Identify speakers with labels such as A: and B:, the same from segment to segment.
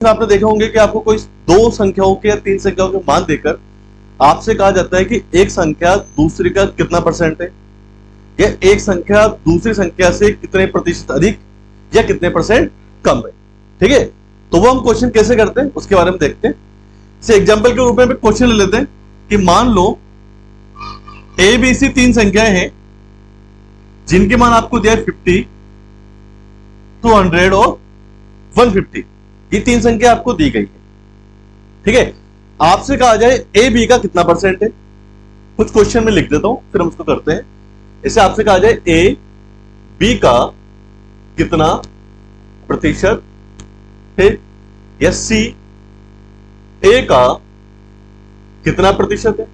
A: आपने देखा होंगे कि आपको कोई दो संख्याओं के या तीन संख्याओं के मान देकर आपसे कहा जाता है कि एक संख्या दूसरी का कितना परसेंट है, या एक संख्या दूसरी संख्या से कितने प्रतिशत अधिक या कितने परसेंट कम है। ठीक है, तो वो हम क्वेश्चन कैसे करते हैं उसके बारे में देखते हैं। जैसे एग्जाम्पल के रूप में क्वेश्चन ले लेते हैं कि मान लो ए बी सी तीन संख्याएं हैं जिनके मान आपको दिया है 50, 200 और 150। ये तीन संख्या आपको दी गई है। ठीक है, आपसे कहा जाए ए बी का कितना परसेंट है। कुछ क्वेश्चन में लिख देता हूं फिर हम उसको करते हैं। इसे आपसे कहा जाए ए बी का कितना प्रतिशत है, या सी ए का कितना प्रतिशत है।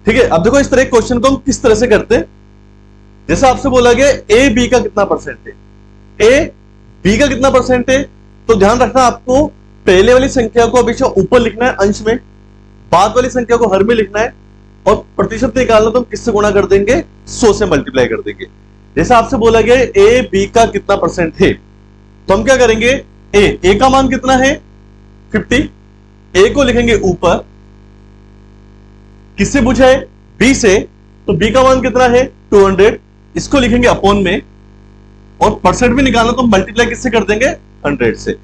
A: ठीक है, अब देखो इस तरह क्वेश्चन को हम किस तरह से करते हैं। जैसे आपसे बोला गया ए बी का कितना परसेंट है, ए बी का कितना परसेंट है, तो ध्यान रखना आपको पहले वाली संख्या को हमेशा ऊपर लिखना है अंश में, बाद वाली संख्या को हर में लिखना है, और प्रतिशत निकालना तो हम किससे गुणा कर देंगे, 100 से मल्टीप्लाई कर देंगे। जैसे आपसे बोला गया ए बी का कितना परसेंट है, तो हम क्या करेंगे, ए का मान कितना है 50, ए को लिखेंगे ऊपर, किससे पूछा है बी से, तो बी का मान कितना है 200, इसको लिखेंगे अपॉन में, और परसेंट भी निकालना तो मल्टीप्लाई किससे कर देंगे 100 से।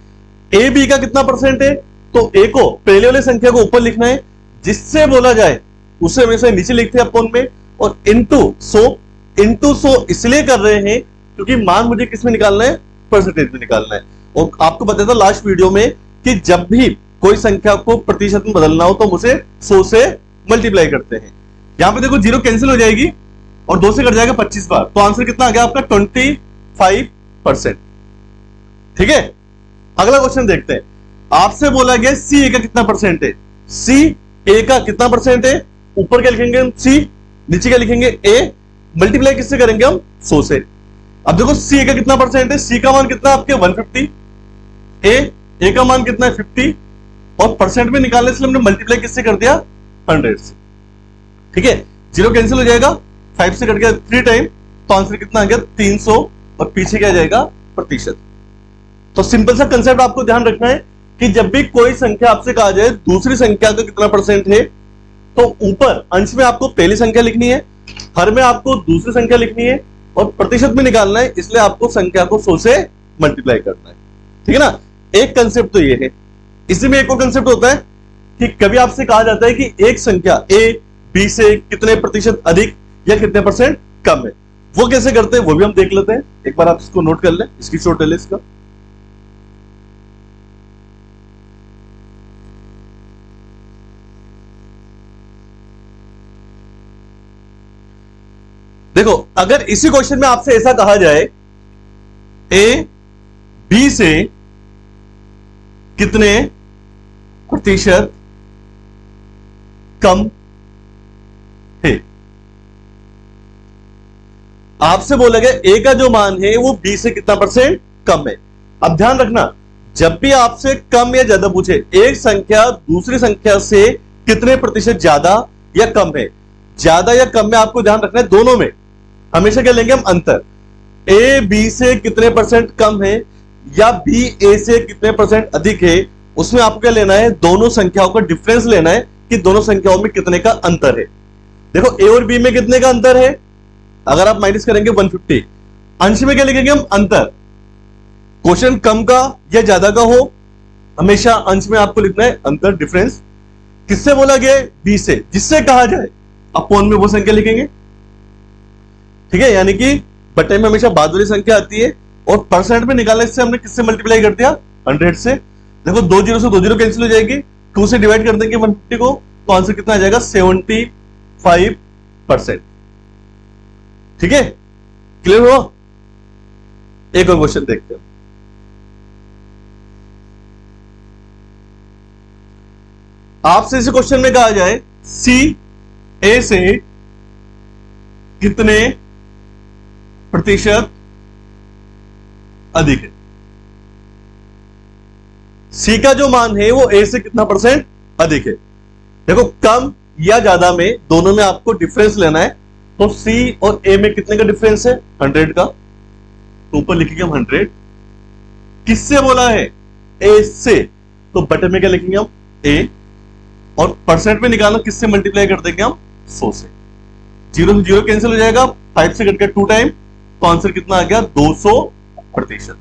A: ए बी का कितना परसेंट है, तो ए को पहले वाली संख्या को ऊपर लिखना है, जिससे बोला जाए उसे हमेशा नीचे लिखते हैं अपॉन में, और इनटू 100 इसलिए कर रहे हैं क्योंकि मान मुझे किस में निकालना है, परसेंटेज में निकालना है। और आपको बताया था लास्ट वीडियो में कि जब भी कोई संख्या को प्रतिशत में बदलना हो तो हम उसे 100 से मल्टीप्लाई करते हैं। यहां पे देखो 0 कैंसिल हो जाएगी और 2 से कट जाएगा 25 बार, तो आंसर कितना आ गया आपका 25%। ठीक है, अगला क्वेश्चन देखते हैं। आपसे बोला गया सी ए का कितना परसेंट है, सी ए का कितना परसेंट है, ऊपर क्या लिखेंगे हम सी, नीचे क्या लिखेंगे ए, मल्टीप्लाई किससे करेंगे हम 100 से। अब देखो सी ए का कितना परसेंट है, सी का मान कितना आपके 150, ए का मान कितना है 50, और परसेंट में निकालने से हमने मल्टीप्लाई किससे कर दिया 100 से। ठीक है, 0 कैंसिल हो जाएगा, 5 से कट गया 3 टाइम, तो आंसर कितना आ गया 300, और पीछे क्या जाएगा प्रतिशत। तो सिंपल सा कंसेप्ट आपको ध्यान रखना है कि जब भी कोई संख्या आपसे कहा जाए दूसरी संख्या का कितना परसेंट है, तो ऊपर अंश में आपको पहली संख्या लिखनी है, हर में आपको दूसरी संख्या लिखनी है, और प्रतिशत में निकालना है, इसलिए आपको संख्या को 100 से मल्टीप्लाई करना है। ठीक है ना, एक कंसेप्ट तो ये है। इसी में एक और कंसेप्ट होता है कि कभी आपसे कहा जाता है कि एक संख्या ए बी से कितने प्रतिशत अधिक या कितने परसेंट कम है। वो कैसे करते हैं वो भी हम देख लेते हैं। एक बार आप इसको नोट कर लें, इसकी शॉर्ट ले लें इसका। देखो अगर इसी क्वेश्चन में आपसे ऐसा कहा जाए ए बी से कितने प्रतिशत कम है, आपसे बोला गया ए का जो मान है वो बी से कितना परसेंट कम है। अब ध्यान रखना, जब भी आपसे कम या ज्यादा पूछे, एक संख्या दूसरी संख्या से कितने प्रतिशत ज्यादा या कम है, ज्यादा या कम में आपको ध्यान रखना है दोनों में हमेशा क्या लेंगे हम अंतर। ए बी से कितने परसेंट कम है या बी ए से कितने परसेंट अधिक है, उसमें आपको क्या लेना है, दोनों संख्याओं का डिफरेंस लेना है कि दोनों संख्याओं में कितने का अंतर है। देखो ए और बी में कितने का अंतर है, अगर आप माइनस करेंगे 150, अंश में क्या लिखेंगे हम अंतर। क्वेश्चन कम का या ज्यादा का हो, हमेशा अंश में आपको लिखना है अंतर, डिफरेंस। किससे बोला गया बी से, जिससे कहा जाए अपॉन में वो संख्या लिखेंगे। ठीक है, यानी कि बटे में हमेशा बाद वाली संख्या आती है, और परसेंट में निकालने से हमने किससे मल्टीप्लाई कर दिया 100 से। देखो 2 0 से 2 0 कैंसिल हो जाएगी, 2 से डिवाइड कर देंगे 150 को, तो आंसर कितना आ जाएगा 75%। ठीक है, क्लियर हुआ। एक और क्वेश्चन देखते हैं। आपसे इस क्वेश्चन में कहा जाए सी ए से कितने प्रतिशत अधिक है। सी का जो मान है वो ए से कितना परसेंट अधिक है। देखो कम या ज्यादा में दोनों में आपको डिफरेंस लेना है, तो सी और ए में कितने का डिफरेंस है 100 का, तो ऊपर लिखेंगे हम 100। किससे बोला है? ए से। तो बटे में क्या लिखेंगे हम? ए। और परसेंट में निकालना किससे मल्टीप्लाई कर देंगे हम? 100 से। 0 से 0 कैंसिल हो जाएगा, 5 से कट गया 2 टाइम, तो आंसर कितना आ गया? 200%।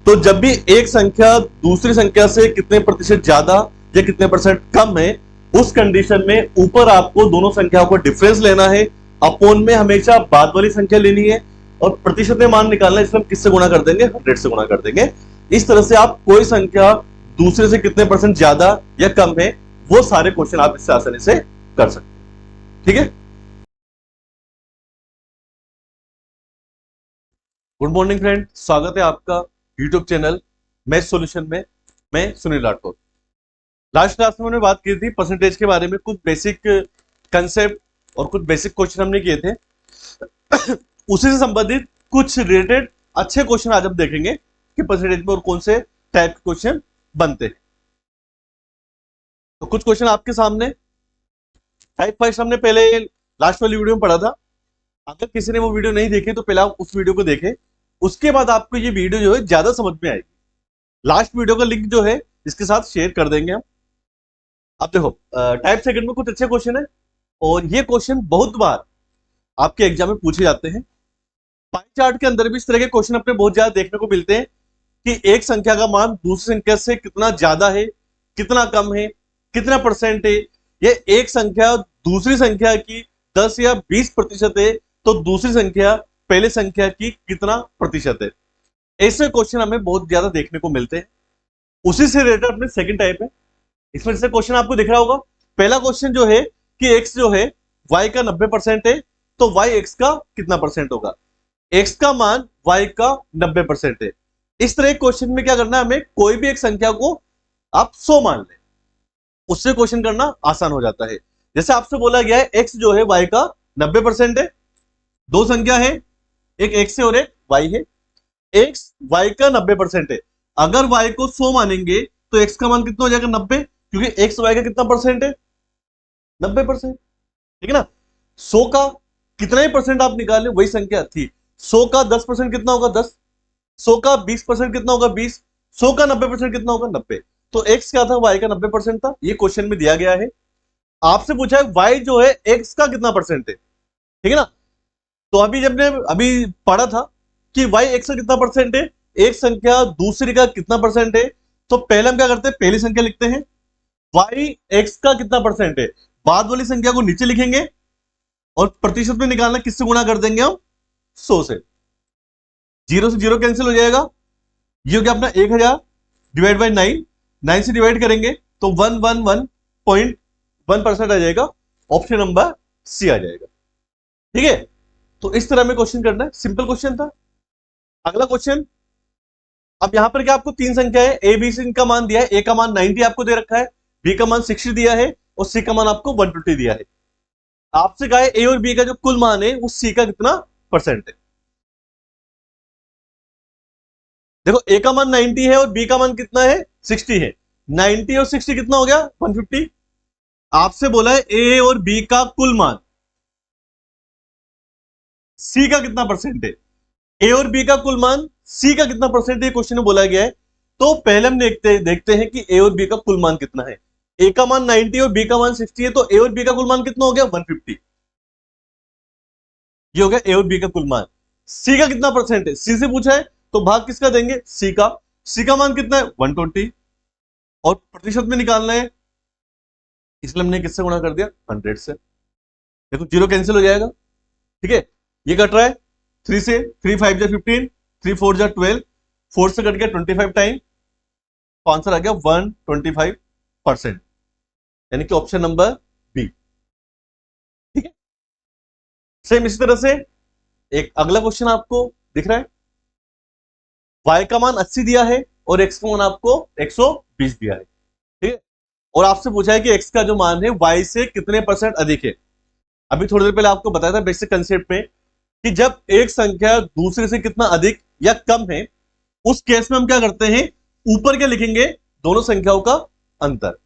A: तो जब भी एक संख्या दूसरी संख्या से कितने प्रतिशत ज्यादा या कितने परसेंट कम है, उस कंडीशन में ऊपर आपको दोनों संख्याओं को डिफरेंस लेना है, अपोन में हमेशा बाद वाली संख्या लेनी है, और प्रतिशत में मान निकालना है, इसमें हम किससे गुणा कर देंगे? 100 से गुणा कर देंगे। इस तरह से आप कोई संख्या दूसरे से कितने परसेंट ज्यादा या कम है, वो सारे क्वेश्चन आप इससे आसानी से कर सकते हैं। ठीक है। गुड मॉर्निंग फ्रेंड, स्वागत है आपका यूट्यूब चैनल मैथ सॉल्यूशन में। मैं सुनील राठौर। लास्ट क्लास में हमने बात की थी परसेंटेज के बारे में, कुछ बेसिक कंसेप्ट और कुछ बेसिक क्वेश्चन हमने किए थे। उसी से संबंधित कुछ रिलेटेड अच्छे क्वेश्चन आज हम देखेंगे कि परसेंटेज में और कौन से टाइप के क्वेश्चन बनते हैं। तो कुछ क्वेश्चन आपके सामने। टाइप फर्स्ट हमने पहले लास्ट वाली वीडियो में पढ़ा था। अगर किसी ने वो वीडियो नहीं देखी तो पहले आप उस वीडियो को देखें, उसके बाद आपको ये वीडियो जो है ज्यादा समझ में आएगी। लास्ट वीडियो का लिंक जो है इसके साथ शेयर कर देंगे हम। अब देखो, टाइप सेकंड में कुछ अच्छे क्वेश्चन है, और ये क्वेश्चन बहुत बार आपके एग्जाम में पूछे जाते हैं। पाई चार्ट के अंदर भी इस तरह के क्वेश्चन अपने बहुत ज्यादा देखने को मिलते हैं कि एक संख्या का मान दूसरी संख्या से कितना ज्यादा है, कितना कम है, कितना परसेंट है। ये एक संख्या दूसरी संख्या की 10 या 20% है, तो दूसरी संख्या पहले संख्या की कितना प्रतिशत है। ऐसे क्वेश्चन हमें बहुत ज्यादा देखने को मिलते हैं। उसी से रिलेटेड अपने सेकंड टाइप है। इसमें जैसे क्वेश्चन आपको दिख रहा होगा, पहला क्वेश्चन जो है कि x जो है y का 90% है, तो y x का कितना परसेंट होगा? x का मान y का 90% है। इस तरह क्वेश्चन में क्या करना है, हमें कोई भी एक संख्या को आप 100 मान लें, उससे क्वेश्चन करना आसान हो जाता है। जैसे आपसे बोला गया है x जो है y का 90% है, दो संख्या है, एक x है और एक y है। x y का 90% है, अगर y को 100 मानेंगे तो x का मान कितना हो जाएगा? 90, क्योंकि x y का कितना परसेंट है? 90%। ठीक है ना। 100 का कितना ही परसेंट आप निकाल लें, वही संख्या थी। 100 का 10% कितना होगा? 10। 100 का 20% कितना होगा? 20। 100 का 90% कितना होगा? 90। तो x क्या था? y का 90% था। ये क्वेश्चन में दिया गया है। आपसे पूछा है y जो है x का कितना परसेंट है। ठीक है ना। तो अभी जब ने अभी पढ़ा था कि y x का कितना परसेंट है, एक संख्या दूसरी का कितना परसेंट है, तो पहले हम क्या करते हैं? पहली संख्या लिखते हैं, y x का कितना परसेंट है, बाद वाली संख्या को नीचे लिखेंगे, और प्रतिशत में निकालना किससे गुणा कर देंगे हम? 100 से। 0 से 0 कैंसिल हो जाएगा, ये हो गया अपना 1000 डिवाइड बाई 9। 9 से डिवाइड करेंगे तो 111.1% आ जाएगा। ऑप्शन नंबर सी आ जाएगा। ठीक है। तो इस तरह में क्वेश्चन करना है, सिंपल क्वेश्चन था। अगला क्वेश्चन, अब यहां पर क्या आपको तीन संख्या है, ए बी सी का मान दिया है। ए का मान 90 आपको दे रखा है, बी का मान 60 दिया है, और सी का मान आपको 120 दिया है। आपसे कहा है ए और बी का जो कुल मान है वो सी का कितना परसेंट है। देखो, ए का मान 90 है और बी का मान कितना है? 60 है। 90 और 60 कितना हो गया? 150। आपसे बोला है ए और बी का कुल मान, सी का कितना परसेंट है। ए और बी का कुल मान, सी का कितना परसेंट है, क्वेश्चन में बोला गया है। तो पहले हम देखते हैं कि ए और बी का कुल मान कितना है। ए का मान 90 और बी का मान 60 है, तो ए और बी का कुल मान कितना हो गया? 150। ये हो गया ए और बी का कुल मान। सी का कितना परसेंट है, सी से पूछा है, तो भाग किसका देंगे? सी का। सी का मान कितना है? 120, और प्रतिशत में निकालना है, इसलिए हमने किससे गुणा कर दिया? 100 से। देखो, 0 कैंसिल हो जाएगा। ठीक है। ये कट रहा है 3 से, 3 5 जा 15, 3 4 जा 12, 4 से कट गया 25 टाइम, तो आंसर आ गया 125%, यानी कि ऑप्शन नंबर बी। ठीक है। सेम इसी तरह से एक अगला क्वेश्चन आपको दिख रहा है, y का मान 80 दिया है और x का मान आपको 120 दिया है। ठीक है। और आपसे पूछा है कि x का जो मान है y से कितने परसेंट अधिक है। अभी थोड़ी देर पहले आपको बताया था बेसिक कंसेप्ट में कि जब एक संख्या दूसरे से कितना अधिक या कम है, उस केस में हम क्या करते हैं? ऊपर क्या लिखेंगे? दोनों संख्याओं का अंतर,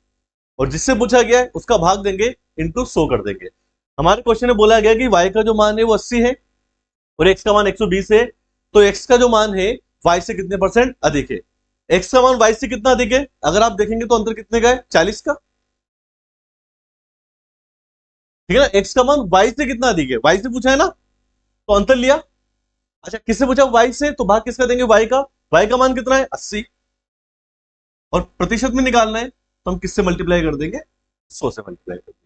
A: और जिससे पूछा गया है उसका भाग देंगे, इंटू 100 कर देंगे। हमारे क्वेश्चन में बोला गया कि y का जो मान है वो 80 है और x का मान 120 है, तो x का जो मान है y से कितने परसेंट अधिक है। x का मान y से कितना अधिक है, अगर आप देखेंगे तो अंतर कितने का है, 40 का, ठीक है ना। x का मान y से कितना अधिक है, y से पूछा है ना, तो अंतर लिया। अच्छा किससे पूछा, y से, तो भाग किसका देंगे, y का। y का मान कितना है 80, और प्रतिशत में निकालना है तो हम किससे मल्टीप्लाई कर देंगे, 100 से मल्टीप्लाई कर देंगे।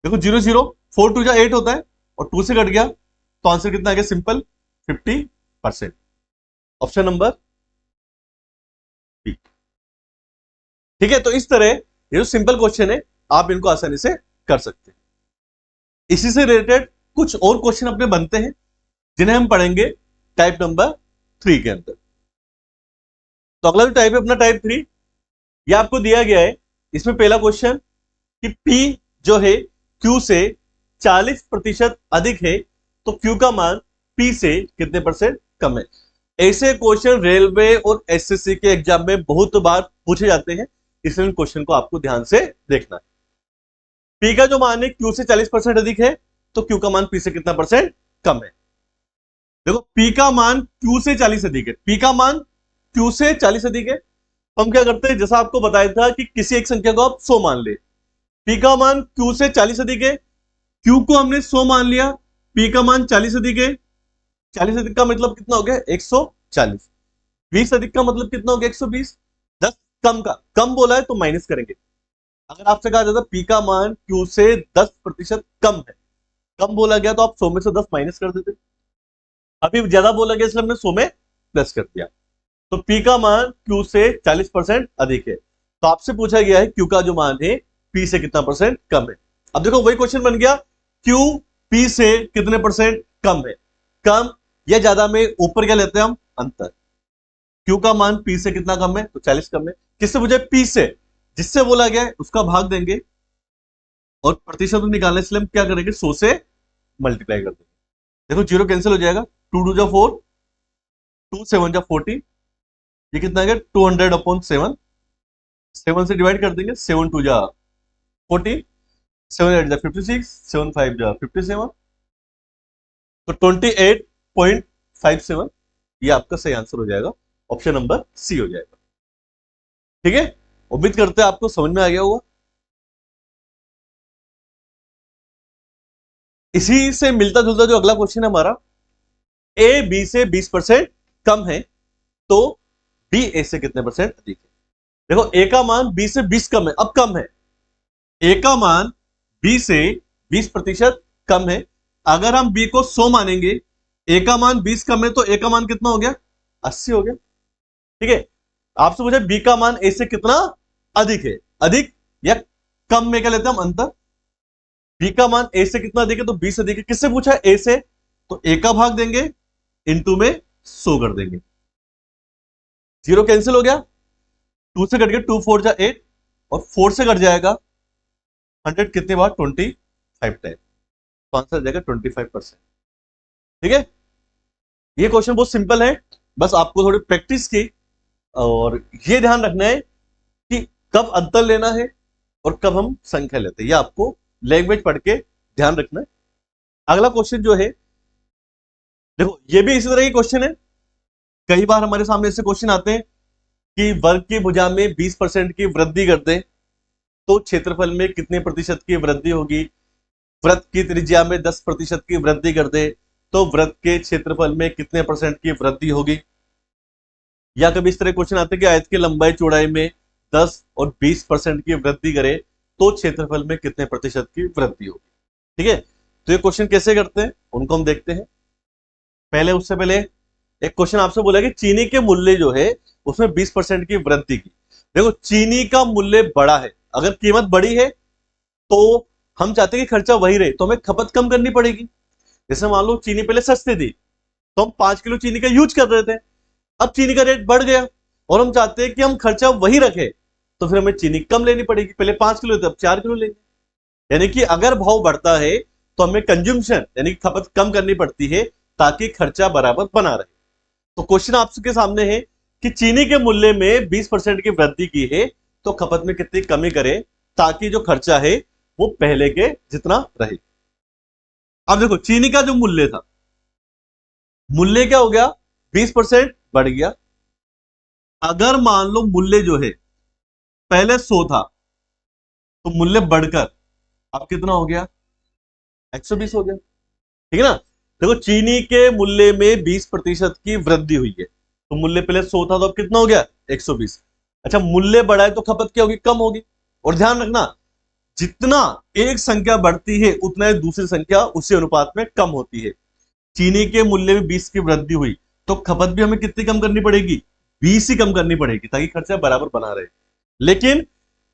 A: देखो 0 0 4 2 जा 8 होता है, और 2 से कट गया तो आंसर कितना आ गया, सिंपल 50%। Option number B. ठीक है, तो इस तरह ये जो सिंपल क्वेश्चन है आप इनको आसानी से कर सकते हैं। इसी से रिलेटेड कुछ और क्वेश्चन अपने बनते हैं जिन्हें हम पढ़ेंगे टाइप नंबर 3 के अंदर। तो अगला जो टाइप है अपना टाइप 3, ये आपको दिया गया है। इसमें पहला क्वेश्चन कि P जो है Q से 40% अधिक है तो Q का मान P से कितने परसेंट कम है। ऐसे क्वेश्चन रेलवे और एसएससी के एग्जाम में बहुत बार पूछे जाते हैं, इसलिए क्वेश्चन को आपको ध्यान से देखना है। P का जो मान है Q से 40% अधिक है तो Q का मान P से कितना परसेंट कम है। देखो P का मान Q से 40 अधिक है, P का मान Q से 40 अधिक है, हम क्या करते हैं, जैसा आपको बताया था कि किसी एक संख्या को आप 100 मान ले, P का मान Q से 40 अधिक है, Q को हमने 100 मान लिया, P का मान 40 अधिक है, 40 अधिक का मतलब कितना हो गया 140, 20 अधिक का मतलब कितना हो गया 120, 10 कम का, कम बोला है तो माइनस करेंगे। अगर आपसे कहा जाता P का मान Q से 10% कम है, कम बोला गया तो आप 100 में से 10 माइनस कर देते, अभी ज्यादा बोला गया इसलिए हमने 100 में प्लस कर दिया। तो P का मान Q से 40% अधिक है, तो आपसे पूछा गया है Q का जो मान है P से कितना परसेंट कम है। अब देखो वही क्वेश्चन बन गया, Q P से कितने परसेंट कम है, कम या ज्यादा में ऊपर क्या लेते हैं हम, अंतर। Q का मान P से कितना कम है, तो 40 कम है। किससे पूछे, P से, जिससे बोला गया है उसका भाग देंगे और प्रतिशत निकालने इसलिए हम क्या करेंगे 100 से मल्टीप्लाई कर देंगे। देखो 0 कैंसिल हो जाएगा, 2 2 जा 4, 2 7 जा 40, ये कितना आ गया 200/7, 7 से डिवाइड कर देंगे, 7 2 जा 40, 7 8 जा 56, 7 5 जा 57, तो 28.57 ये आपका सही आंसर हो जाएगा, ऑप्शन नंबर सी हो जाएगा। ठीक है, उम्मीद करते हैं आपको समझ में आ गया होगा। इसी से मिलता जुलता जो अगला क्वेश्चन है हमारा, ए बी से 20% कम है तो बी ए से कितने परसेंट अधिक है। देखो ए का मान बी से 20 कम है, अब कम है, ए का मान बी से 20% कम है, अगर हम बी को 100 मानेंगे, ए का मान 20 कम है तो ए का मान कितना हो गया 80 हो गया। ठीक है, आपसे पूछा बी का मान ए से कितना अधिक है, अधिक या कम में क्या लेते हैं हम अंतर। बी का मान ए से कितना अधिक है, तो 20 अधिक है, किससे पूछा ए से, तो ए का भाग देंगे इनटू में 100 कर देंगे, 0 कैंसिल हो गया, 2 से कट गया, 2 4 जा 8, और 4 से कट जाएगा 100 कितने बार 25 टाइम, तो आंसर आ जाएगा 25%। ठीक है, ये क्वेश्चन बहुत सिंपल है, बस आपको थोड़ी प्रैक्टिस की और ये ध्यान रखना है कि कब अंतर लेना है और कब हम संख्या लेते हैं, ये आपको लैंग्वेज पढ़ के ध्यान रखना है। अगला क्वेश्चन जो है, देखो ये भी इसी तरह की क्वेश्चन है, कई बार हमारे सामने ऐसे क्वेश्चन आते हैं कि वर्ग की भुजा में 20% की वृद्धि कर दें तो क्षेत्रफल में कितने प्रतिशत की वृद्धि होगी, वृत्त की त्रिज्या में 10% की वृद्धि कर दे तो वृत्त के क्षेत्रफल में कितने परसेंट की वृद्धि होगी। या कभी इस तरह क्वेश्चन आते हैं कि आयत की लंबाई चौड़ाई में 10 और 20% की वृद्धि करे तो क्षेत्रफल में कितने प्रतिशत की वृद्धि होगी। ठीक है, तो ये क्वेश्चन कैसे करते हैं उनको हम देखते हैं। पहले उससे पहले एक क्वेश्चन आपसे बोला कि चीनी के मूल्य जो है उसमें 20% की वृद्धि की। देखो चीनी का मूल्य बड़ा है, अगर कीमत बड़ी है तो हम चाहते हैं कि खर्चा वही रहे, तो हमें खपत कम करनी पड़ेगी। जैसे मान लो चीनी पहले सस्ती थी तो हम 5 किलो चीनी का यूज कर रहे थे, अब चीनी का रेट बढ़ गया और हम चाहते हैं कि हम खर्चा वही रखें, तो फिर हमें चीनी कम लेनी पड़ेगी, पहले 5 किलो थे अब 4 किलो लेंगे। यानी कि अगर भाव बढ़ता है तो हमें कंज्यूमशन यानी कि खपत कम करनी पड़ती है ताकि खर्चा बराबर बना रहे। तो क्वेश्चन आपके सामने है कि चीनी के मूल्य में 20% की वृद्धि की है तो खपत में कितनी कमी करें ताकि जो खर्चा है वो पहले के जितना रहे। अब देखो चीनी का जो मूल्य था, मूल्य क्या हो गया 20% बढ़ गया। अगर मान लो मूल्य जो है पहले 100 था तो मूल्य बढ़कर अब कितना हो गया, 120 हो गया। ठीक है ना। देखो चीनी के मूल्य में 20% की वृद्धि हुई है, तो मूल्य पहले 100 था तो अब कितना हो गया, 120। अच्छा मूल्य बढ़ा है तो खपत क्या होगी, कम होगी। और ध्यान रखना जितना एक संख्या बढ़ती है उतना ही दूसरी संख्या उसी अनुपात में कम होती है। चीनी के मूल्य में 20 की वृद्धि हुई तो खपत भी हमें कितनी कम करनी पड़ेगी, 20 ही कम करनी पड़ेगी ताकि खर्चा बराबर बना रहे। लेकिन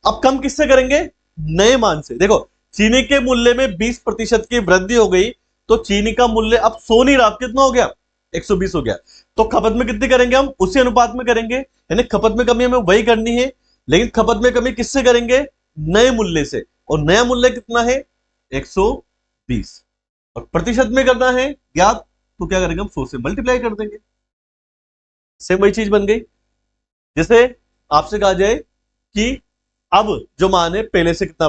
A: अब कम किससे करेंगे, नए मान से। देखो चीनी के मूल्य में 20% की वृद्धि हो गई तो चीनी का मूल्य अब 100 नहीं रहा, कितना हो गया, 120 हो गया। तो खपत में कितनी करेंगे, हम उसी अनुपात में करेंगे, यानी खपत में कमी हमें वही करनी है, लेकिन खपत में कमी किससे करेंगे, नए मूल्य से। और नया मूल्य कितना है, 120। और प्रतिशत में करना है ज्ञात, तो क्या करेंगे, हम 100 से मल्टीप्लाई कर देंगे। सेम वही चीज बन गई। जैसे आपसे कहा जाए कि अब जो मान है पहले से कितना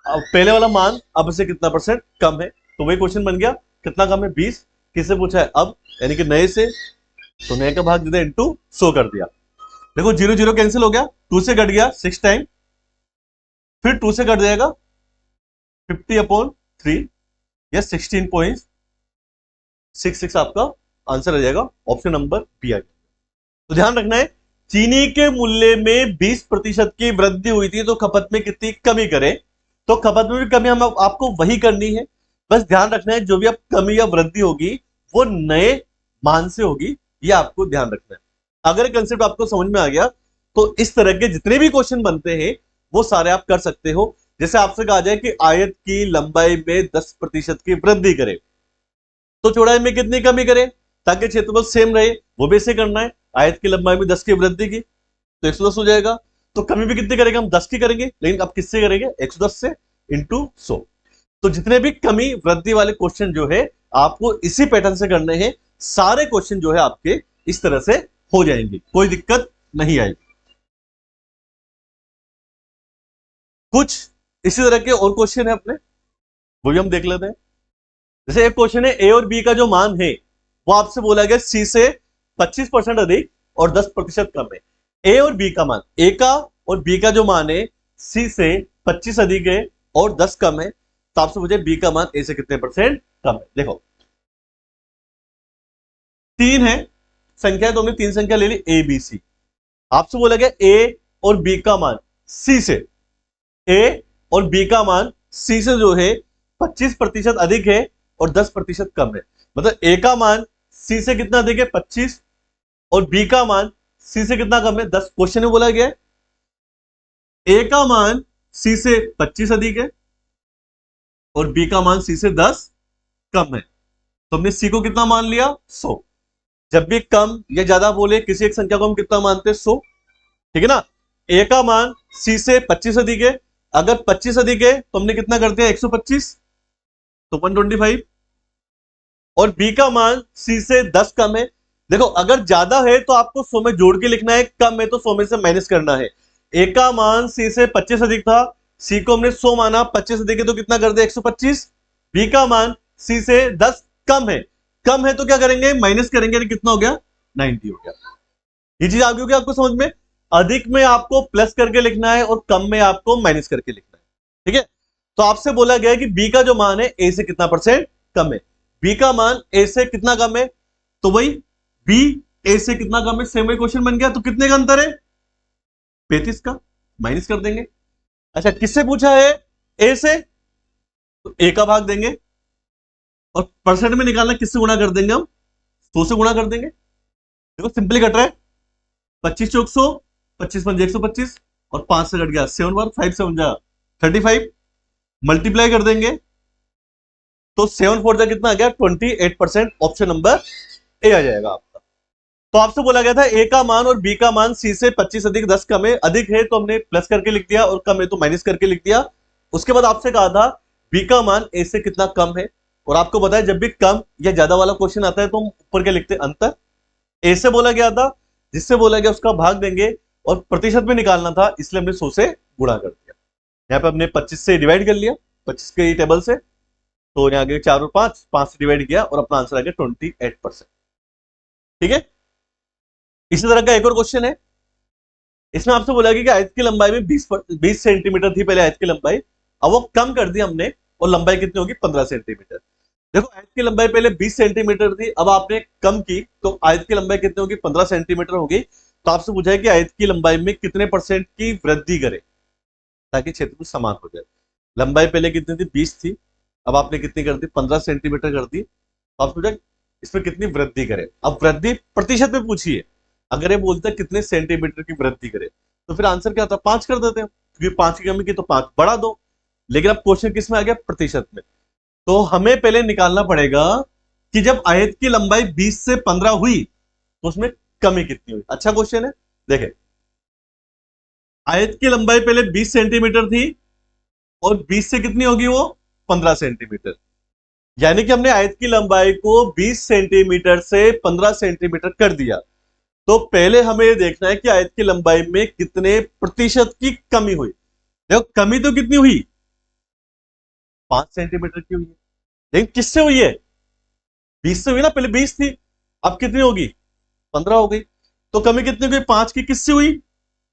A: पहले वाला मान अब से कितना परसेंट कम है, तो वही क्वेश्चन बन गया, कितना कम है, 20। किससे पूछा है, अब, यानी कि नए से, तो नए का भाग दे दिया इंटू 100 कर दिया। देखो 0 0 कैंसिल हो गया, 2 से कट गया 6 टाइम, फिर 2 से कट जाएगा 50/3 या 16.66 आपका आंसर आ जाएगा, ऑप्शन नंबर बी आ जाएगा। तो ध्यान रखना है चीनी के मूल्य में 20% की वृद्धि हुई थी तो खपत में कितनी कमी करें, तो खपत में भी कमी हम आपको वही करनी है। बस ध्यान रखना है जो भी अब कमी या वृद्धि होगी वो नए मान से होगी, ये आपको ध्यान रखना है। अगर कंसेप्ट आपको समझ में आ गया तो इस तरह के जितने भी क्वेश्चन बनते हैं वो सारे आप कर सकते हो। जैसे आपसे कहा जाए कि आयत की लंबाई में 10% की वृद्धि करें तो चौड़ाई में कितनी कमी करें ताकि क्षेत्रफल सेम रहे, वो भी ऐसे करना है। आयत की लंबाई में 10 की वृद्धि की तो 110 हो जाएगा, तो कमी भी कितनी करेंगे, हम 10 की करेंगे, लेकिन अब किससे करेंगे, 110 से इंटू 100। तो जितने भी कमी वृद्धि वाले क्वेश्चन जो है आपको इसी पैटर्न से करने हैं, सारे क्वेश्चन जो है आपके इस तरह से हो जाएंगे, कोई दिक्कत नहीं आएगी। कुछ इसी तरह के और क्वेश्चन है अपने, वो भी हम देख लेते हैं। जैसे एक क्वेश्चन है ए और बी का जो मान है वो आपसे बोला गया सी से 25% अधिक और 10% कम है। ए और बी का मान, ए का और बी का जो मान है सी से 25 अधिक है और 10 कम है, तो आपसे पूछे बी का मान ए से कितने परसेंट कम है। देखो 3 है संख्या, तो हमने 3 संख्या ले ली ए बी सी। आपसे बोला गया ए और बी का मान सी से, ए और बी का मान सी से जो है 25% अधिक है और 10% कम है। मतलब ए का मान सी से कितना अधिक है, 25, और बी का मान सी से कितना कम है, 10। क्वेश्चन में बोला गया है ए का मान सी से 25 अधिक है और बी का मान सी से 10 कम है, तो हमने सी को कितना मान लिया, 100। जब भी कम या ज्यादा बोले किसी एक संख्या को हम कितना मानते हैं, 100। ठीक है ना। ए का मान सी से 25 अधिक है, अगर 25 अधिक है तो हमने कितना कर दिया, 125, तो 125। और बी का मान सी से 10 कम है। देखो अगर ज्यादा है तो आपको 100 में जोड़ के लिखना है, कम है तो 100 में से माइनस करना है। ए का मान सी से 25 अधिक था, सी को हमने 100 माना, 25 अधिक है तो कितना कर दिया, 125। बी का मान सी से 10 कम है, कम है तो क्या करेंगे, माइनस करेंगे, कितना हो गया, 90 हो गया। ये चीज आ गई होगी आपको समझ में। अधिक में आपको प्लस करके लिखना है और कम में आपको माइनस करके लिखना है। ठीक है। तो आपसे बोला गया है कि बी का जो मान है ए से कितना परसेंट कम है। बी का मान ए से कितना कम है, तो वही बी ए से कितना कम है, सेम वही क्वेश्चन बन गया। तो कितने का अंतर है, 35 का, माइनस कर देंगे। अच्छा किससे पूछा है, ए से, तो ए का भाग देंगे और परसेंट में निकालना किससे गुणा कर देंगे, हम 100 से गुणा कर देंगे। देखो सिंपली कट रहा है, 25 चौक 100, 25 पंजे 125 और 5 से कट गया 7 बार, 5 7 जा 35, मल्टीप्लाई कर देंगे तो 7 4 जा कितना आ गया, 28%। ऑप्शन नंबर ए आ जाएगा आपका। तो आपसे बोला गया था ए का मान और बी का मान सी से 25 अधिक 10 कम है, अधिक है तो हमने प्लस करके लिख दिया और कम है तो माइनस करके लिख दिया। उसके बाद आपसे कहा था बी का मान ए से कितना कम है, और आपको बताया जब भी कम या ज्यादा वाला क्वेश्चन आता है तो हम ऊपर क्या लिखते हैं, अंतर। ए से बोला गया था, जिससे बोला गया उसका भाग देंगे और प्रतिशत में निकालना था, इसलिए हमने 100 से गुणा कर दिया। यहाँ पे हमने 25 से डिवाइड कर लिया, 25 के टेबल से, तो यहाँ 4 और 5 से डिवाइड किया और अपना आंसर आ गया 28%। ठीक है। इसी तरह का एक और क्वेश्चन है, इसमें आपसे बोला गया कि आयत की लंबाई में 20 सेंटीमीटर थी पहले आयत की लंबाई, अब वो कम कर दी हमने और लंबाई कितनी होगी 15 सेंटीमीटर। देखो आयत की लंबाई पहले 20 सेंटीमीटर थी, अब आपने कम की तो आयत की लंबाई कितनी होगी 15 सेंटीमीटर होगी। तो आपसे पूछा है कि आयत की लंबाई में कितने परसेंट की वृद्धि करे ताकि क्षेत्र समान हो जाए। लंबाई पहले कितनी थी 20 थी, अब आपने कितनी कर दी 15 सेंटीमीटर कर दी। तो आप पूछा इसमें कितनी वृद्धि करे, अब वृद्धि प्रतिशत में पूछिए। अगर ये बोलते हैं कितने सेंटीमीटर की वृद्धि करे तो फिर आंसर क्या होता है 5 कर देते हैं, क्योंकि 5 की कमी की तो 5 बढ़ा दो। लेकिन अब क्वेश्चन किस में आ गया प्रतिशत में। तो हमें पहले निकालना पड़ेगा कि जब आयत की लंबाई 20 से 15 हुई तो उसमें कमी कितनी हुई। अच्छा क्वेश्चन है, देखें आयत की लंबाई पहले 20 सेंटीमीटर थी और 20 से कितनी होगी वो 15 सेंटीमीटर, यानी कि हमने आयत की लंबाई को 20 सेंटीमीटर से 15 सेंटीमीटर कर दिया। तो पहले हमें यह देखना है कि आयत की लंबाई में कितने प्रतिशत की कमी हुई। देखो कमी तो कितनी हुई 5 सेंटीमीटर की हुई है, लेकिन किससे हुई है 20 से हुई ना, पहले 20 थी अब कितनी होगी 15 हो गई। तो कमी कितनी हुई 5 की, किससे हुई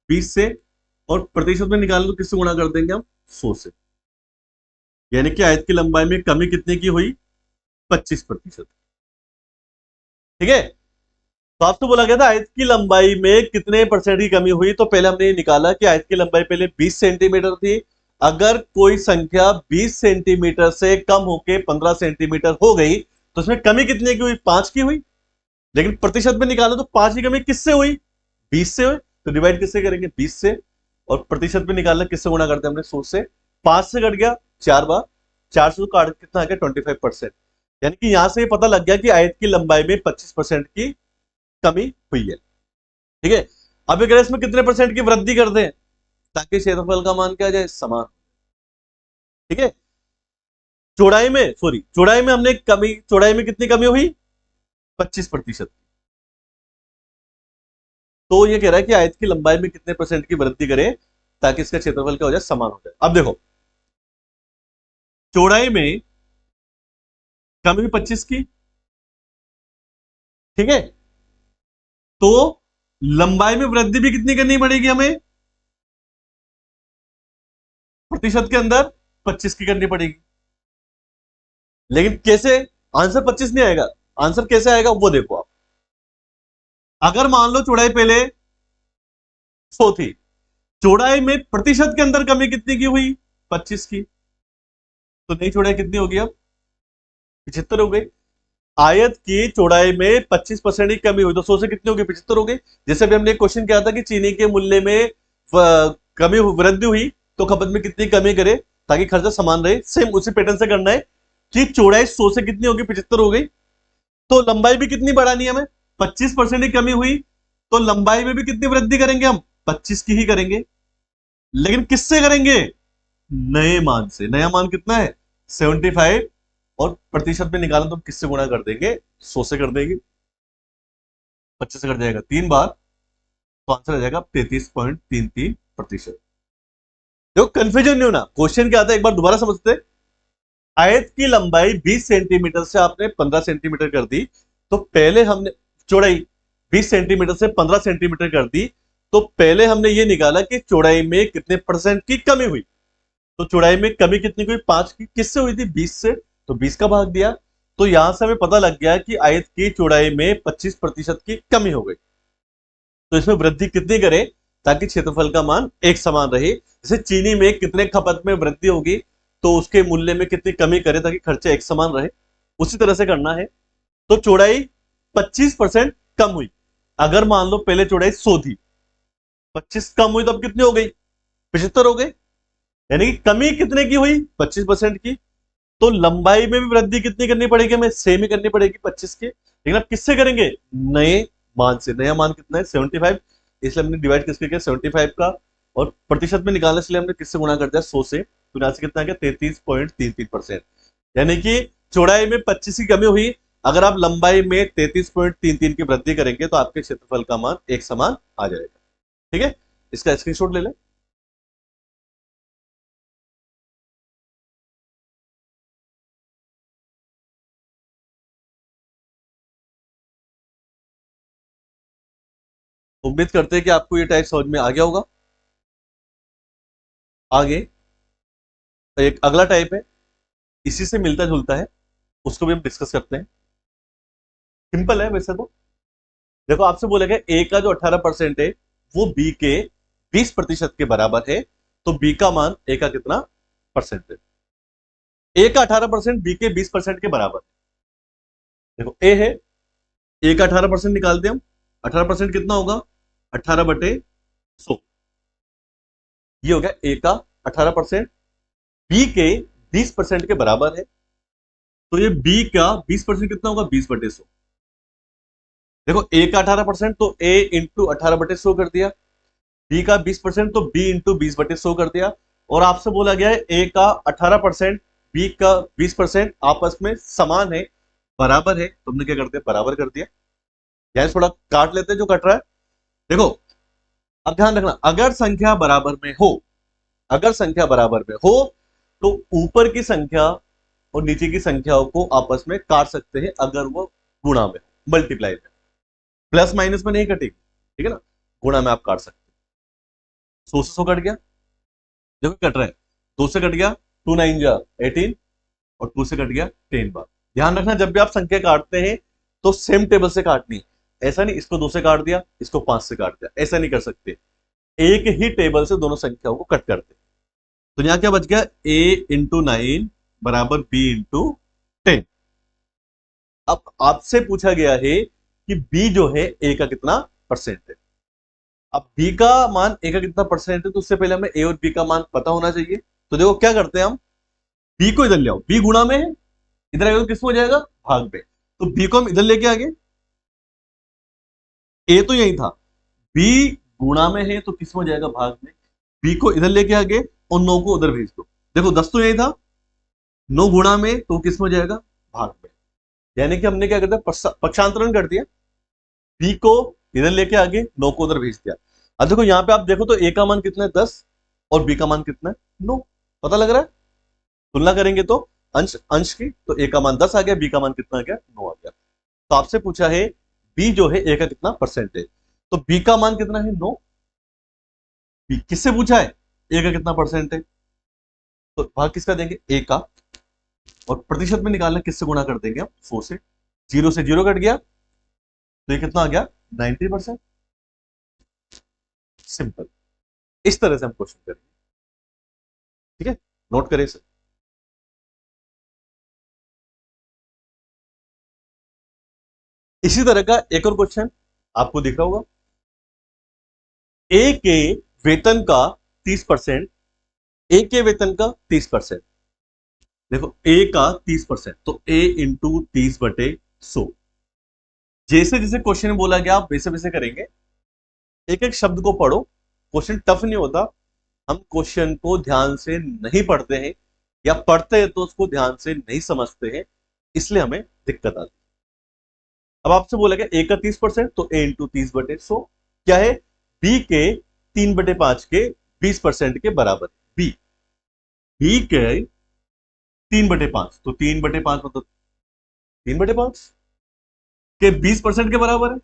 A: 20 से, और प्रतिशत में निकाल लो किससे गुणा कर देंगे हम 100 से, यानी कि आयत की लंबाई में कमी कितने की हुई 25%। ठीक है। तो आपसे बोला गया था आयत की लंबाई में कितने परसेंट की कमी हुई, तो पहले हमने ये निकाला कि आयत की लंबाई पहले 20 सेंटीमीटर थी, अगर कोई संख्या 20 सेंटीमीटर से कम होकर 15 सेंटीमीटर हो गई तो उसमें कमी कितने की हुई 5 की हुई। लेकिन प्रतिशत में निकालो तो 5 की कमी किससे हुई 20 से हुई, तो डिवाइड किससे करेंगे 20 से, और प्रतिशत में निकालना किससे गुणा करते हैं हमने 100 से। 5 से कट गया 4 बार, 4 से तो काट कितना आ गया 25%, यानी कि यहां से पता लग गया कि आयत की लंबाई में 25% की कमी हुई है। ठीक है। अब अगर इसमें कितने परसेंट की वृद्धि कर दें ताकि क्षेत्रफल का मान क्या आ जाए समान। ठीक है। चौड़ाई में हमने कमी, चौड़ाई में कितनी कमी हुई 25%। तो ये कह रहा है कि आयत की लंबाई में कितने परसेंट की वृद्धि करें ताकि इसका क्षेत्रफल क्या हो जाए समान हो जाए। अब देखो चौड़ाई में कमी हुई 25 की, ठीक है, तो लंबाई में वृद्धि भी कितनी करनी पड़ेगी हमें प्रतिशत के अंदर 25 की करनी पड़ेगी। लेकिन कैसे, आंसर 25 नहीं आएगा, आंसर कैसे आएगा वो देखो आप। अगर मान लो चौड़ाई पहले 100 थी, चौड़ाई में प्रतिशत के अंदर कमी कितनी की हुई 25 की, तो नई चौड़ाई कितनी होगी अब 75 हो गई। आयत की चौड़ाई में 25% की कमी हुई तो 100 से कितनी होगी 75 हो गई। जैसे अभी हमने क्वेश्चन किया था कि चीनी के मूल्य में कमी वृद्धि हुई तो खपत में कितनी कमी करे ताकि खर्चा समान रहे, सेम उसी पैटर्न से करना है कि चौड़ाई 100 से कितनी होगी 75 हो गई, तो लंबाई भी कितनी बढ़ानी है हमें 25% की कमी हुई, तो लंबाई में भी कितनी वृद्धि करेंगे हम 25 की ही करेंगे। लेकिन किससे करेंगे नए मान से, नया मान कितना है 75, और प्रतिशत में निकालें तो हम किससे गुणा कर देंगे 100 से कर देंगे, 25 से कट जाएगा 3 बार, तो आंसर आ जाएगा 33.33%। देखो कंफ्यूजन नहीं होना, क्वेश्चन क्या आता है एक बार दोबारा समझते। आयत की लंबाई 20 सेंटीमीटर से आपने 15 सेंटीमीटर कर दी, तो पहले हमने चौड़ाई 20 सेंटीमीटर से 15 सेंटीमीटर कर दी, तो पहले हमने ये निकाला कि चौड़ाई में कितने परसेंट की कमी हुई। तो चौड़ाई में कमी कितनी हुई 5 की, किससे हुई थी 20 से, तो 20 का भाग दिया। तो यहां से हमें पता लग गया कि आयत की चौड़ाई में 25% की कमी हो गई। तो इसमें वृद्धि कितनी करें ताकि क्षेत्रफल का मान एक समान रहे। जैसे चीनी में कितने खपत में वृद्धि होगी तो उसके मूल्य में कितनी कमी करें ताकि खर्चे एक समान रहे, उसी तरह से करना है। तो चौड़ाई 25% कम हुई, अगर मान लो पहले चौड़ाई 100 थी, 25 कम हुई तो अब कितनी हो गई 75 हो गई, यानी कि कमी कितने की हुई 25% की। तो लंबाई में भी वृद्धि कितनी करनी पड़ेगी हमें सेम ही करनी पड़ेगी 25 की, लेकिन अब किससे करेंगे नए मान से। नया मान कितना है 75, इसलिए हमने डिवाइड किसके किया 75 का, और प्रतिशत में निकालने के लिए हमने किससे गुणा कर दिया 100 से, तो यहाँ से कितना आ गया 33.33%, यानी कि चौड़ाई में 25 की कमी हुई, अगर आप लंबाई में 33.33 की वृद्धि करेंगे तो आपके क्षेत्रफल का मान एक समान आ जाएगा। ठीक है, इसका स्क्रीनशॉट ले लें। उम्मीद करते हैं कि आपको ये टाइप समझ में आ गया होगा। आगे एक अगला टाइप है, इसी से मिलता जुलता है, उसको भी हम डिस्कस करते हैं। सिंपल है वैसे तो। देखो आपसे बोला गया ए का जो 18% है वो बी के 20% के बराबर है, तो बी का मान ए का कितना परसेंट है? ए का 18% बी के 20% के बराबर है। देखो ए है, ए का 18% निकालते हैं हम। 18% कितना होगा? 18/100। ये हो गया ए का 18%, बी के 20% के बराबर है, तो ये बी का 20% कितना होगा? 20/100। देखो ए का 18% तो ए इंटू 18/100 कर दिया, बी का 20% तो बी इंटू 20/100 कर दिया, और आपसे बोला गया है ए का 18% बी का 20% आपस में समान है, बराबर है, तुमने क्या कर दिया? बराबर कर दिया। यानी थोड़ा काट लेते हैं जो कट रहा है। देखो अब ध्यान रखना, अगर संख्या बराबर में हो, अगर संख्या बराबर में हो तो ऊपर की संख्या और नीचे की संख्याओं को आपस में काट सकते हैं, अगर वो गुणा में, मल्टीप्लाई में, प्लस माइनस में नहीं कटेगी, ठीक है ना, गुणा में आप काट सकते हैं। 100 से 100 कट गया, देखो कट रहा है, 2 से कट गया, 2 9 जा 18, और 2 से कट गया 10 बार। ध्यान रखना जब भी आप संख्या काटते हैं तो सेम टेबल से काटनी, ऐसा नहीं इसको 2 से काट दिया इसको 5 से काट दिया, ऐसा नहीं कर सकते, एक ही टेबल से दोनों संख्याओं को कट करते। तो यहां क्या बच गया? a इंटू 9 बराबर b इंटू 10। अब आपसे पूछा गया है कि b जो है a का कितना परसेंट है। अब b का मान a का कितना परसेंट है, तो उससे पहले हमें a और b का मान पता होना चाहिए। तो देखो क्या करते हैं हम, b को इधर ले आओ, b गुणा में है, इधर आएगा तो किस में हो जाएगा? भाग में। तो b को हम इधर लेके आ गए, a तो यही था, b गुणा में है तो किस में हो जाएगा? भाग में। b को इधर लेके आ गए और 9 को उधर भेज दो। देखो 10 तो यही था, 9 गुणा में तो किस में हो जाएगा? भाग में। यानी कि हमने क्या कर दिया? पक्षांतरण कर दिया, बी को इधर लेके आगे 9 को उधर भेज दिया। अब देखो यहां पे आप देखो तो ए का मान कितना है? 10, और बी का मान कितना है? 9। पता लग रहा है? तुलना करेंगे तो अंश अंश की, तो ए का मान 10 आ गया, बी का मान कितना आ गया? 9 आ गया। तो आपसे पूछा है बी जो है ए का कितना परसेंट है, तो बी का मान कितना है? 9। बी किससे पूछा है? ए का कितना परसेंट है, तो भाग किसका देंगे? ए का, और प्रतिशत में निकालना किससे गुणा कर देंगे हम? 100 से। 0 से 0 कट गया, तो ये कितना आ गया? 90%। सिंपल, इस तरह से हम क्वेश्चन करेंगे, ठीक है, नोट करें इसे। इसी तरह का एक और क्वेश्चन आपको दिख रहा होगा, ए के वेतन का 30%, ए के वेतन का 30%। देखो ए का 30%, तो ए इंटू 30/100। जैसे जैसे क्वेश्चन में बोला गया आप वैसे वैसे करेंगे, एक एक शब्द को पढ़ो, क्वेश्चन टफ नहीं होता। हम क्वेश्चन को ध्यान से नहीं पढ़ते हैं, या पढ़ते हैं तो उसको ध्यान से नहीं समझते हैं, इसलिए हमें दिक्कत आती है। अब आपसे बोला गया ए का 30%, तो ए इंटू 30/100 क्या है? बी के 3/5 के 20% के बराबर। बी बी के 3/5, तो 3/5 मतलब 3/5 के 20% के बराबर है,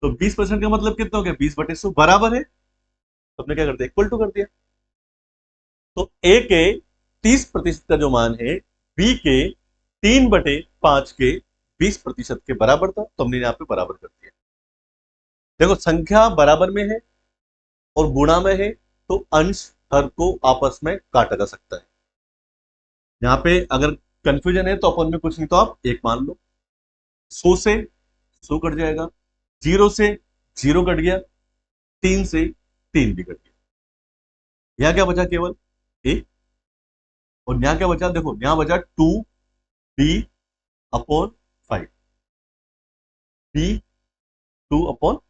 A: तो 20% का मतलब कितना हो गया? 20/100 बराबर है, तो हमने क्या कर दिया? इक्वल टू कर दिया। तो ए के 30% का जो मान है बी के 3/5 के 20% के बराबर था, तो हमने यहां पे बराबर कर दिया। देखो संख्या बराबर में है और गुणा में है, तो अंश हर को आपस में काटा जा सकता है। यहां पे अगर कंफ्यूजन है तो अपन में कुछ नहीं, तो आप एक मान लो, 100 से 100 कट जाएगा, 0 से 0 कट गया, 3 से 3 भी कट गया, यहां क्या बचा? केवल ए। और यहां क्या बचा? देखो यहां बचा 2b/5, b 2/5।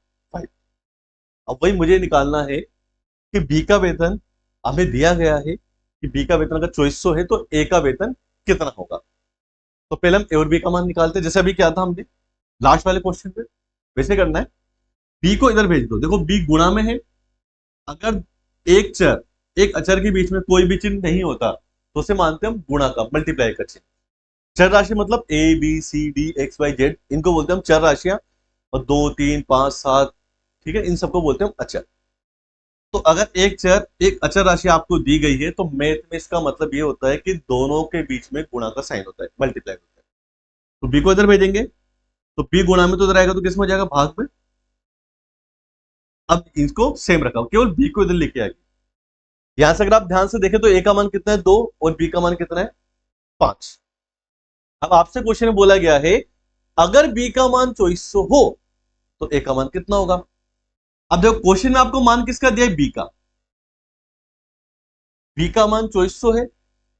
A: अब वही मुझे निकालना है कि बी का वेतन हमें दिया गया है कि बी का वेतन अगर 2400 है तो ए का वेतन कितना होगा। तो पहले हम ए और बी का मान निकालते हैं, जैसे अभी क्या था हमने लास्ट वाले क्वेश्चन पे, वैसे करना है। बी को इधर भेज दो, देखो बी गुणा में है, अगर एक चर एक अचर के बीच में कोई भी चिन्ह नहीं होता तो उसे मानते हैं हम गुणा का, मल्टीप्लाई का चिन्ह। चर राशि मतलब a b c d x y z, इनको बोलते हैं हम चर राशियां, और 2 3 5 7, ठीक है, इन सबको बोलते हैं हम अचर। तो अगर एक अचर राशि आपको दी गई है तो मैथ में इसका मतलब ये होता है कि दोनों के बीच में गुणा का साइन होता है, मल्टीप्लाई होता है। तो बी को इधर भेजेंगे तो बी गुणा में तो इधर आएगा, तो किस में हो जाएगा, भाग में। अब इसको सेम रखा, केवल बी को इधर लेके आएगी। यहां से अगर आप ध्यान से देखें तो ए का मान कितना है, 2, और बी का मान कितना है, 5। अब आपसे क्वेश्चन में बोला गया है अगर बी का मान 2400 हो तो ए का मान कितना होगा। अब देखो क्वेश्चन में आपको मान किसका दिया है, बी का मान 2400 है।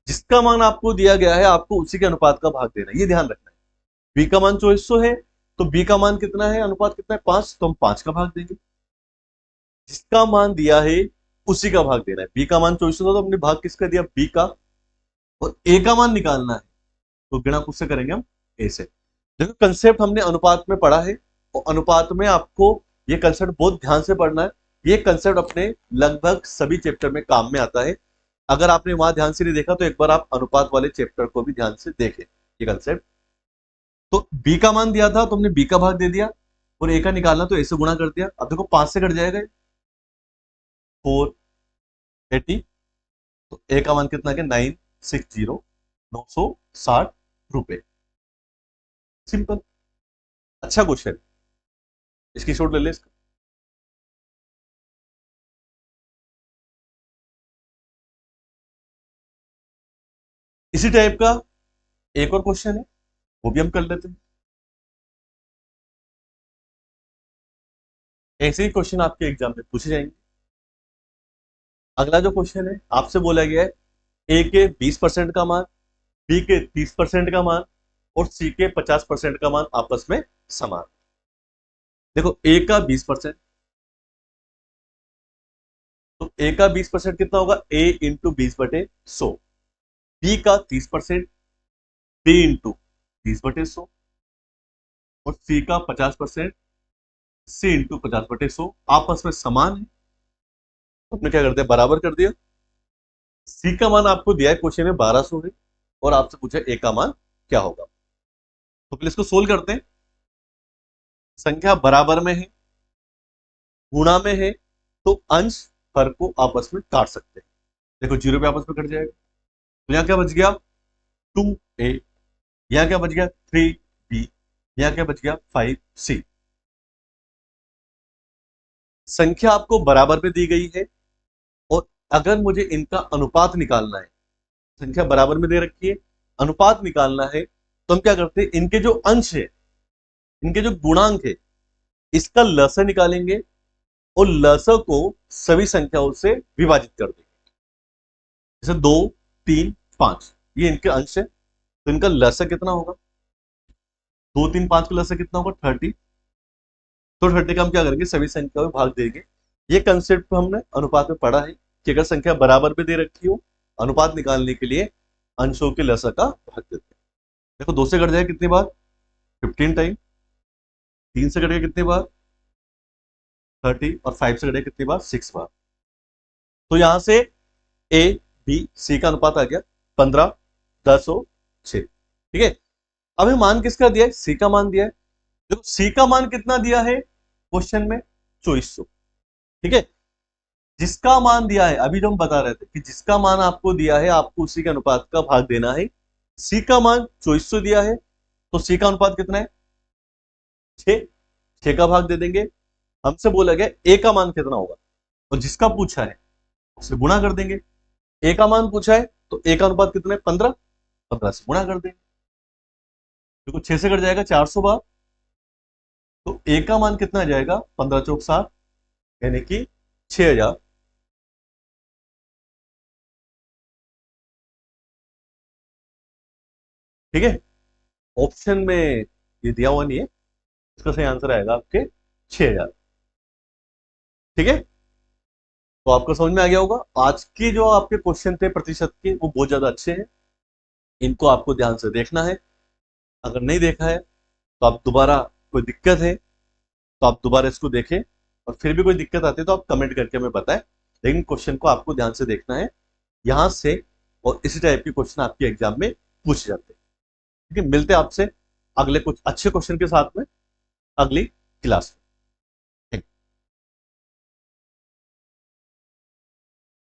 A: जिसका मान आपको दिया गया है आपको उसी के अनुपात का भाग देना है, ये ध्यान रखना है। बी का मान 2400 है तो बी का मान कितना है, अनुपात कितना है, 5, तो हम 5 का भाग देंगे। जिसका मान दिया है उसी का भाग देना है। बी का मान 2400 था तो हमने भाग किसका दिया, बी का। और ए का मान निकालना है तो गुणा किससे करेंगे हम, ए से। देखो कंसेप्ट हमने अनुपात में पढ़ा है, और अनुपात में आपको ये कंसेप्ट बहुत ध्यान से पढ़ना है। ये कंसेप्ट अपने लगभग सभी चैप्टर में काम में आता है। अगर आपने वहां ध्यान से नहीं देखा तो एक बार आप अनुपात वाले चैप्टर को भी ध्यान से देखें ये कंसेप्ट। तो बी का मान दिया था तो हमने बी का भाग दे दिया, और ए का निकालना तो ए से गुणा कर दिया। अब देखो 5 से कट जाएगा, 480, तो ए का मान कितना है, 960, 960 रुपए। सिंपल, अच्छा क्वेश्चन, इसकी शॉट ले ले इसका। इसी टाइप का एक और क्वेश्चन है, वो भी हम कर लेते हैं। ऐसे ही क्वेश्चन आपके एग्जाम में पूछे जाएंगे। अगला जो क्वेश्चन है आपसे बोला गया है ए के 20% का मान, बी के 30% का मान और सी के 50% का मान आपस में समान। देखो ए का 20%, तो ए का 20% कितना होगा, ए इंटू 20/100। बी का 30%, बी इंटू 30/100। और सी का 50%, सी इंटू 50/100। आपस में समान है, तो हमने क्या कर दिया, बराबर कर दिया। सी का मान आपको दिया है क्वेश्चन में 1200 है, और आपसे पूछा ए का मान क्या होगा। तो पहले इसको सोल्व करते हैं। संख्या बराबर में है, गुणा में है, तो अंश हर को आपस में काट सकते हैं। देखो 0 पे आपस में कट जाएगा, तो यहां क्या बच गया, 2a। यहां क्या बच गया, 3b। यहां क्या बच गया, 5c। संख्या आपको बराबर में दी गई है, और अगर मुझे इनका अनुपात निकालना है, संख्या बराबर में दे रखी है, अनुपात निकालना है, तो हम क्या करते हैं, इनके जो अंश है, इनके जो गुणांक है, इसका लसा निकालेंगे, और लसा को सभी संख्याओं से विभाजित कर देंगे। जैसे 2, 3, 5 ये इनके अंश है, तो इनका लसा कितना होगा, 2, 3, 5 का लसा कितना होगा, 30। तो 30 का हम क्या करेंगे, सभी संख्याओं में भाग देंगे। ये कंसेप्ट हमने अनुपात में पढ़ा है कि अगर संख्या बराबर में दे रखी हो, अनुपात निकालने के लिए अंशों के लसा का भाग देते हैं। देखो 2 से कट जाए कितनी बार, 15 टाइम। 3 से कटे कितनी बार, 30। और 5 से कटे कितनी बार, 6 बार। तो यहां से ए बी सी का अनुपात आ गया 15, 10 और 6। ठीक है, अब ये मान किसका दिया है, सी का मान दिया है। देखो सी का मान कितना दिया है क्वेश्चन में, 2400। ठीक है, जिसका मान दिया है, अभी जो हम बता रहे थे कि जिसका मान आपको दिया है आपको उसी के अनुपात का भाग देना है। सी का मान 2400 दिया है, तो सी का अनुपात कितना है, 6। 6 का भाग दे देंगे। हमसे बोला गया ए का मान कितना होगा, और जिसका पूछा है उससे गुणा कर देंगे। ए का मान पूछा है तो ए का अनुपात कितना है, 15। 15 से गुणा कर देंगे, देखो 6 से कट जाएगा 400 बार। तो ए का मान कितना आ जाएगा, 15 चौक 60, यानी कि 6000। ठीक है, ऑप्शन में ये दिया हुआ नहीं है, इसका सही आंसर आएगा आपके 6000। ठीक है, तो आपको समझ में आ गया होगा। आज के जो आपके क्वेश्चन थे प्रतिशत के, वो बहुत ज्यादा अच्छे हैं, इनको आपको ध्यान से देखना है। अगर नहीं देखा है तो आप दोबारा, कोई दिक्कत है तो आप दोबारा इसको देखें, और फिर भी कोई दिक्कत आती है तो आप कमेंट करके हमें बताएं। लेकिन क्वेश्चन को आपको ध्यान से देखना है यहां से, और इसी टाइप के क्वेश्चन आपके एग्जाम में पूछे जाते हैं। ठीक है, मिलते हैं आपसे अगले कुछ अच्छे क्वेश्चन के साथ में अगली क्लास में।